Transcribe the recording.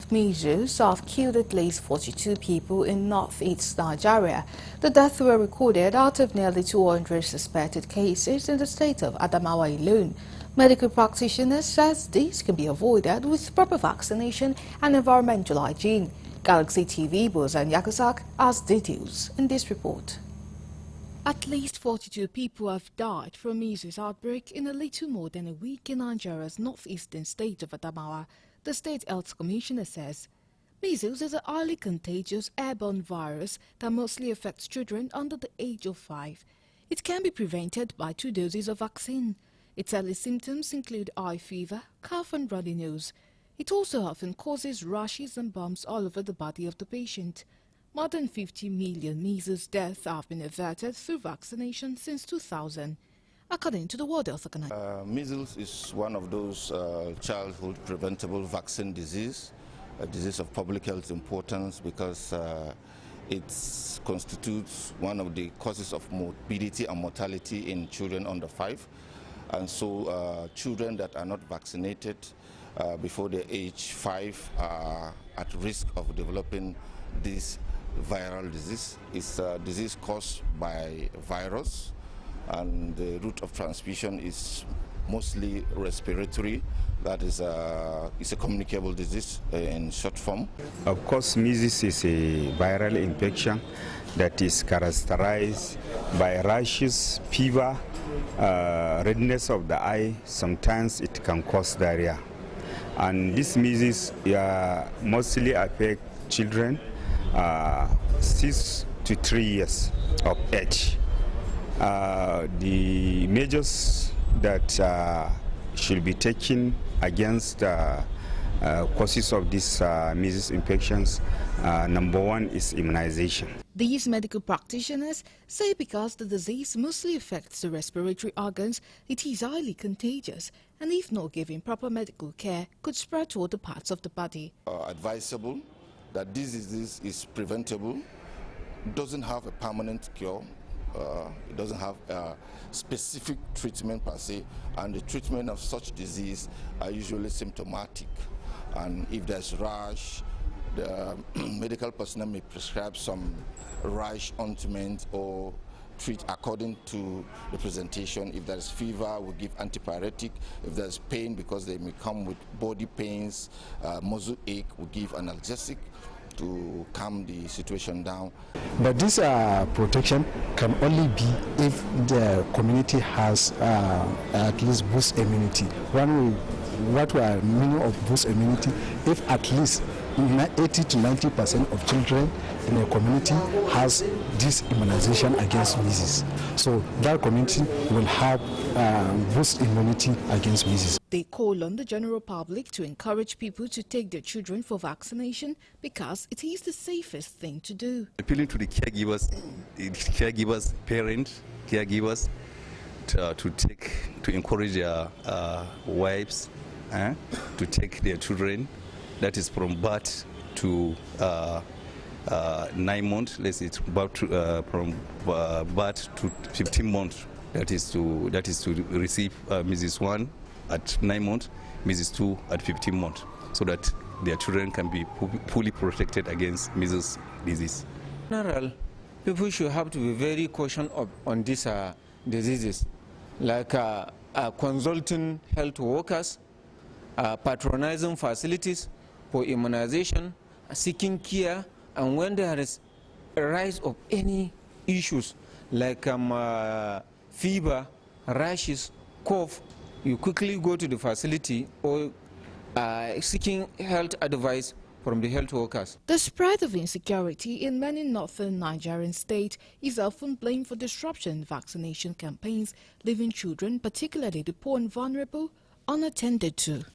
of measles have killed at least 42 people in northeast Nigeria. The deaths were recorded out of nearly 200 suspected cases in the state of Adamawa alone. Medical practitioners says this can be avoided with proper vaccination and environmental hygiene. Galaxy TV Bozan Yakusak has details in this report. At least 42 people have died from measles outbreak in a little more than a week in Nigeria's northeastern state of Adamawa. The State Health Commissioner says measles is a highly contagious airborne virus that mostly affects children under the age of 5. It can be prevented by 2 doses of vaccine. Its early symptoms include high fever, cough and runny nose. It also often causes rashes and bumps all over the body of the patient. More than 50 million measles deaths have been averted through vaccination since 2000, according to the World Health Organization. Measles is one of those childhood preventable vaccine disease, a disease of public health importance because it constitutes one of the causes of morbidity and mortality in children under 5. And so children that are not vaccinated before the age 5 are at risk of developing this viral disease. It's a disease caused by virus, and the route of transmission is mostly respiratory. That is it's a communicable disease in short form. Of course, measles is a viral infection that is characterized by rashes, fever, redness of the eye. Sometimes it can cause diarrhea. And this measles mostly affect children 6 to 3 years of age. The measures that should be taken against causes of these measles infections, number 1 is immunization. These medical practitioners say because the disease mostly affects the respiratory organs, it is highly contagious and if not given proper medical care, could spread to other parts of the body. Advisable that this disease is preventable, doesn't have a permanent cure, it doesn't have a specific treatment per se, and the treatment of such disease are usually symptomatic. And if there's rash, the medical personnel may prescribe some rash ointment or treat according to the presentation. If there's fever, we give antipyretic. If there's pain, because they may come with body pains, muscle ache, we give analgesic to calm the situation down. But this protection can only be if the community has at least boost immunity. What we are meaning of boost immunity, if at least 80 to 90% of children in a community has this immunization against measles. So that community will have boost immunity against measles. They call on the general public to encourage people to take their children for vaccination because it is the safest thing to do. Appealing to the caregivers, parents, caregivers to encourage their wives to take their children. That is from birth to 9 months. Let's say from birth to 15 months. That is to receive measles 1 at 9 months, measles 2 at 15 months, so that their children can be fully protected against measles disease. In general, people should have to be very cautious on these diseases, like consulting health workers, patronizing facilities for immunization, seeking care, and when there is a rise of any issues like fever, rashes, cough, you quickly go to the facility or seeking health advice from the health workers. The spread of insecurity in many northern Nigerian states is often blamed for disruption in vaccination campaigns, leaving children, particularly the poor and vulnerable, unattended to.